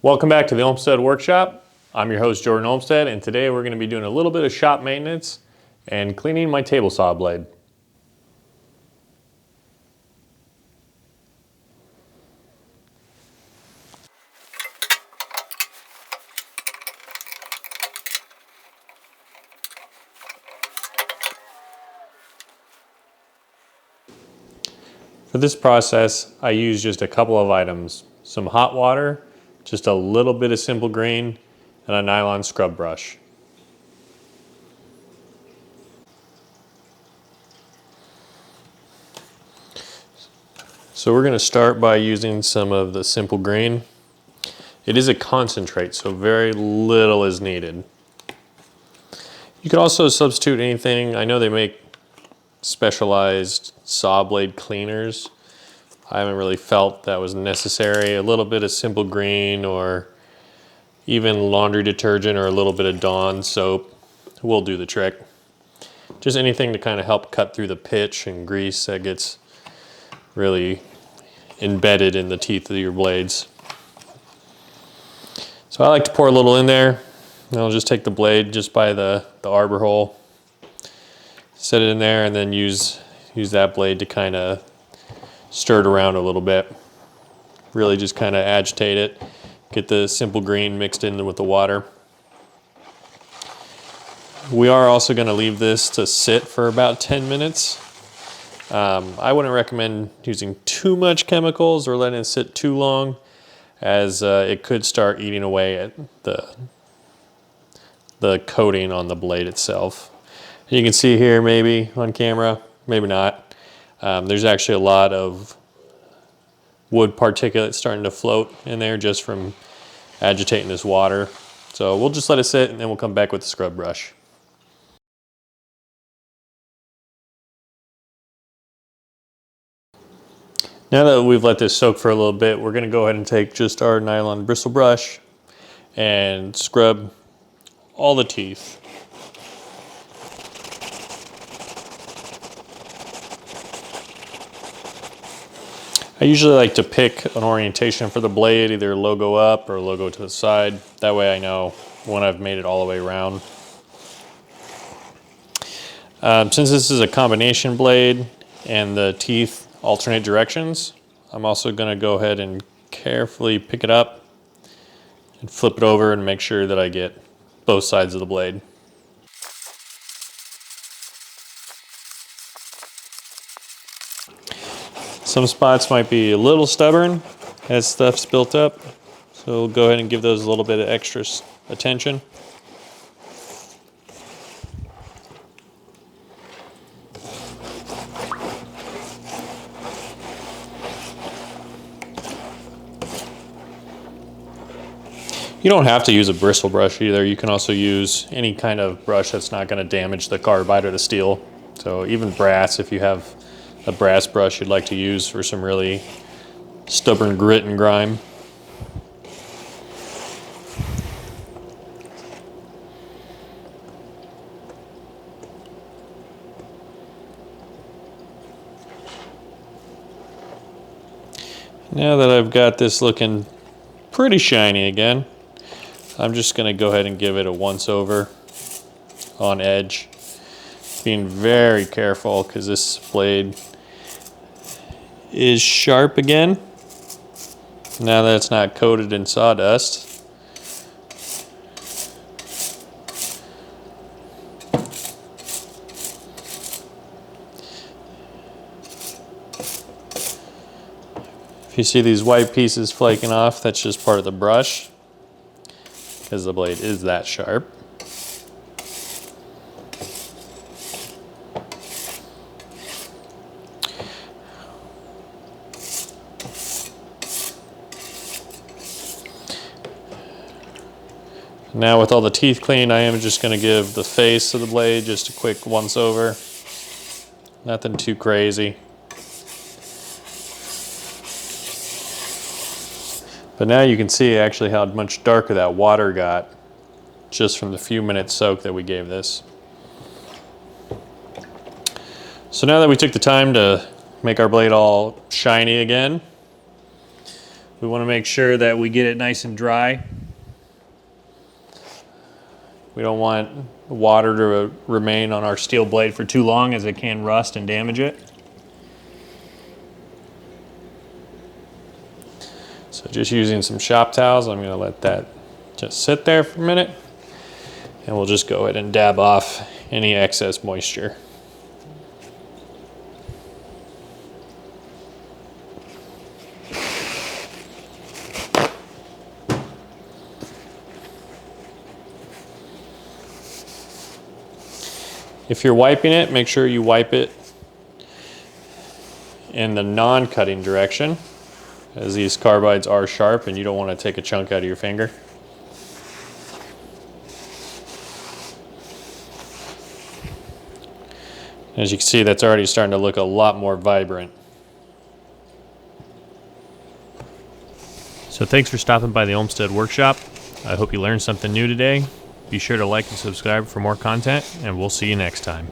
Welcome back to the Olmstead Workshop. I'm your host, Jordan Olmstead, and today we're going to be doing a little bit of shop maintenance and cleaning my table saw blade. For this process, I use just a couple of items: some hot water, just a little bit of simple green, and a nylon scrub brush. So we're going to start by using some of the simple green. It is a concentrate, so very little is needed. You could also substitute anything. I know they make specialized saw blade cleaners. I haven't really felt that was necessary. A little bit of simple green or even laundry detergent or a little bit of Dawn soap will do the trick. Just anything to kind of help cut through the pitch and grease that gets really embedded in the teeth of your blades. So I like to pour a little in there. And I'll just take the blade just by the arbor hole, set it in there, and then use that blade to kind of stir it around a little bit. Really just kind of agitate it, get the simple green mixed in with the water. We are also going to leave this to sit for about 10 minutes. I wouldn't recommend using too much chemicals or letting it sit too long, as it could start eating away at the coating on the blade itself. You can see here maybe on camera, maybe not. There's actually a lot of wood particulate starting to float in there just from agitating this water. So we'll just let it sit and then we'll come back with the scrub brush. Now that we've let this soak for a little bit, we're going to go ahead and take just our nylon bristle brush and scrub all the teeth. I usually like to pick an orientation for the blade, either logo up or logo to the side. That way I know when I've made it all the way around. Since this is a combination blade and the teeth alternate directions, I'm also going to go ahead and carefully pick it up and flip it over and make sure that I get both sides of the blade. Some spots might be a little stubborn as stuff's built up, so we'll go ahead and give those a little bit of extra attention. You don't have to use a bristle brush either. You can also use any kind of brush that's not going to damage the carbide or the steel. So even brass, if you have a brass brush you'd like to use for some really stubborn grit and grime. Now that I've got this looking pretty shiny again, I'm just going to go ahead and give it a once over on edge. Being very careful because this blade is sharp again now that it's not coated in sawdust. If you see these white pieces flaking off, that's just part of the brush because the blade is that sharp. Now with all the teeth clean, I am just going to give the face of the blade just a quick once over. Nothing too crazy. But now you can see actually how much darker that water got just from the few minutes soak that we gave this. So now that we took the time to make our blade all shiny again, We want to make sure that we get it nice and dry. We don't want water to remain on our steel blade for too long, as it can rust and damage it. So just using some shop towels, I'm going to let that just sit there for a minute, and we'll just go ahead and dab off any excess moisture. If you're wiping it, make sure you wipe it in the non-cutting direction, as these carbides are sharp and you don't want to take a chunk out of your finger. As you can see, that's already starting to look a lot more vibrant. So thanks for stopping by the Olmstead Workshop. I hope you learned something new today. Be sure to like and subscribe for more content, and we'll see you next time.